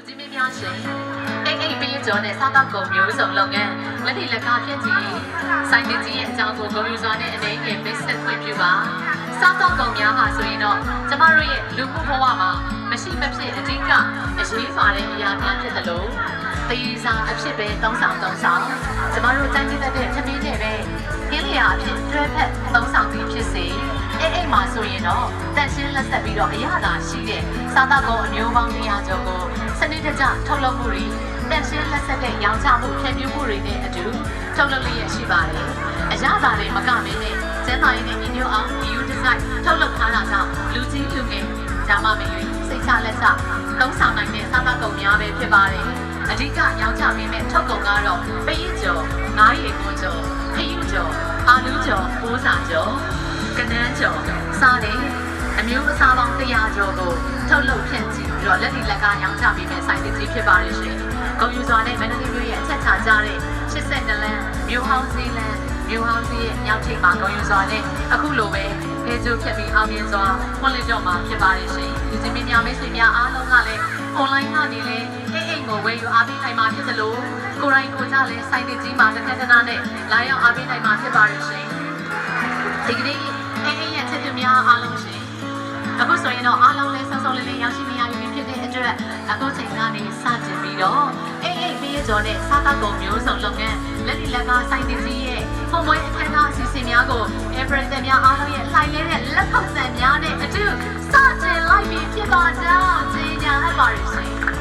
လူကြီးမင်းများရှင်အိမ်ပေးကျော်နဲ့စားတော့ကုန်မျိုးစုံလုပ်ငန်းလက်ထိလက်ကားဖြစ်ကြည့်ဆိုင်တစ်ကြီးရဲ့အကြောင်းကိုဂုဏ်ယူစွာနဲ့အနေငယ်မိတ်ဆက်ဖွင့်ပြပါစားတော့ကုန်များဟာဆိုရင်တော့ကျမတို့ရဲ့လူမှုဘဝမှာမရှိမဖြစ်အဓိကအရေးပါတဲ့အရာများဖြစ်တယ်လို့တေးစားအဖြစ်ပဲသုံးဆောင်ကျမတို့စမ်းကြည့်တဲ့ထမင်းတွေပဲခင်းလျာအဖြစ်တွဲဖက်သုံးဆောင်ပြီးဖြစ်စေအိမ်မှာဆိုရင်တော့တန်ရှင်းလက်ဆက်ပြီးတော့အရသာရှိတဲ့စားတော့ကုန်အမျိုးပေါင်း200ကျော်ကိုစနစ်တကျထုတ်လုပ်မှုတွေတန်ရှင်းလက်ဆက်တဲ့ရောင်းချမှုဖြန့်ဖြူးမှုတွေနဲ့အတူထုတ်လုပ်လျက်ရှိပါတယ်အရသာတွေမကမင်းနဲ့ကျန်းမာရေးနဲ့ညီညွတ်အောင် new design ထုတ်လုပ်ထားတာကြောင့်လူကြီးလူငယ်ဒါမှမဟုတ်စိတ်ချလက်ချသုံးဆောင်နိုင်တဲ့စားတော့ကုန်များပဲဖြစ်ပါတယ်အဓိကရောင်းချပေးမဲ့ထုတ်ကုန်ကတော့ပရိကျော်ငါးရီကိုကျော်ခရုကျော်အာလူကျော်ပိုးစာကျော်ကနန်းကျော်စားတယ်အမျိုးအစားပေါင်း100ကျော်ကိုထုတ်လုပ်ဖြန့်ချိပြီးတော့လက်ဒီလက်ကားရောင်းချပေးမဲ့ဆိုင်တစ်ကြီးဖြစ်ပါတယ်ရှင်။ဂုဏ်ယူစွာနဲ့မန္တလေးမြို့ရဲ့အချက်ချကြတဲ့82လမ်းမြို့ဟောင်းစည်းလမ်းမြို့ဟောင်းစည်းရဲ့မြောက်ထိပ်မှာဂုဏ်ယူစွာနဲ့အခုလိုပဲဖေကျိုးဖြတ်ပြီးအောင်မြင်စွာဖွင့်လှစ်တော့မှာဖြစ်ပါတယ်ရှင်။ဒီချင်းမများမိတ်ဆွေများအားလုံးကလည်း online ကနေလည်းအိမ်ကိုဝယ်ယူအားပေးနိုင်မှာဖြစ်သလိုကိုရိုင်းကိုကြလည်းစိုက်တစ်ကြီးမှာတစ်ခါတနာနဲ့လာရောက်အားပေးနိုင်မှာဖြစ်ပါရရှင်ဒီကနေ့အိမ်ရဲ့ချက်ပြများအားလုံးရှင်အခုဆိုရင်တော့အားလုံးလည်းဆောင်းဆောင်းလေးလေးရောက်ရှိနေရပြီဖြစ်တဲ့အတွက်အခုချိန်ကနေစတင်ပြီးတော့အိမ်ပေးကြော်နဲ့စားတောက်ကုန်မျိုးစုံလုပ်ငန်းလက်ဒီလက်ကစိုက်တစ်ကြီးရဲ့ပုံမွေးအခမ်းအနားအစီအစဉ်များကို everyday များအားလုံးရဲ့လှိုင်လေးတဲ့လက်ခုပ်ဆန်များနဲ့အတူစတင်လိုက်ပြီးဖြစ်ပါကြောင်းကြေညာအပ်ပါရရှင်